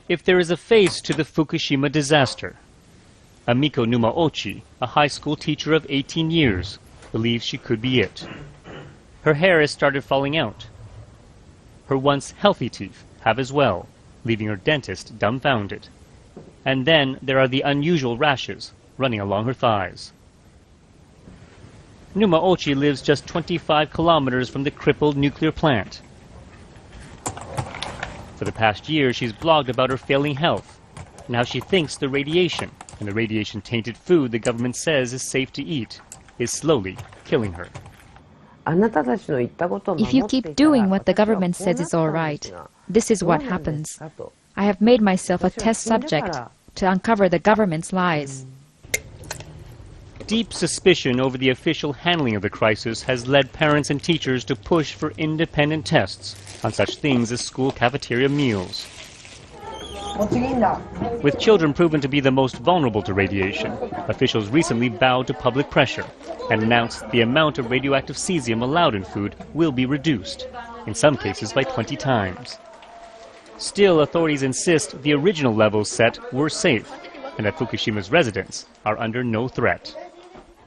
If there is a face to the Fukushima disaster, Amiko Numaochi, a high school teacher of 18 years, believes she could be it. Her hair has started falling out. Her once healthy teeth have as well, leaving her dentist dumbfounded. And then there are the unusual rashes running along her thighs. Numaochi lives just 25 kilometers from the crippled nuclear plant. For the past year, she's blogged about her failing health and how she thinks the radiation and the radiation-tainted food the government says is safe to eat is slowly killing her. If you keep doing what the government says is all right, this is what happens. I have made myself a test subject to uncover the government's lies. Deep suspicion over the official handling of the crisis has led parents and teachers to push for independent tests on such things as school cafeteria meals. With children proven to be the most vulnerable to radiation, officials recently bowed to public pressure and announced the amount of radioactive cesium allowed in food will be reduced, in some cases by 20 times. Still, authorities insist the original levels set were safe and that Fukushima's residents are under no threat.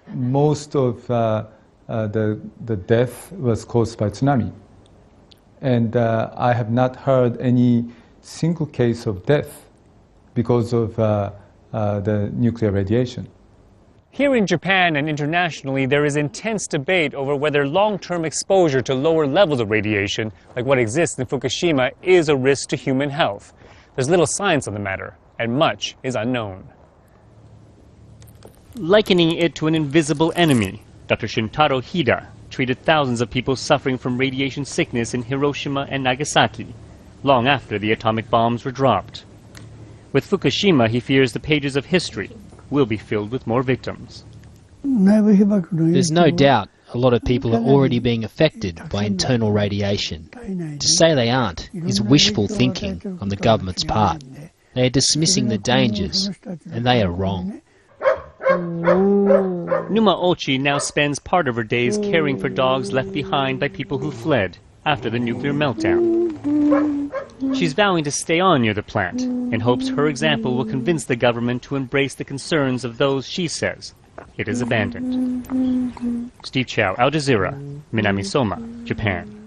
Most of the death was caused by tsunami. And I have not heard any single case of death because of the nuclear radiation. Here in Japan and internationally, there is intense debate over whether long-term exposure to lower levels of radiation, like what exists in Fukushima, is a risk to human health. There's little science on the matter, and much is unknown. Likening it to an invisible enemy, Dr. Shintaro Hida treated thousands of people suffering from radiation sickness in Hiroshima and Nagasaki, long after the atomic bombs were dropped. With Fukushima, he fears the pages of history will be filled with more victims. There's no doubt a lot of people are already being affected by internal radiation. To say they aren't is wishful thinking on the government's part. They are dismissing the dangers, and they are wrong. Numaochi now spends part of her days caring for dogs left behind by people who fled after the nuclear meltdown. She's vowing to stay on near the plant in hopes her example will convince the government to embrace the concerns of those she says it has abandoned. Steve Chow, Al Jazeera, Minami Soma, Japan.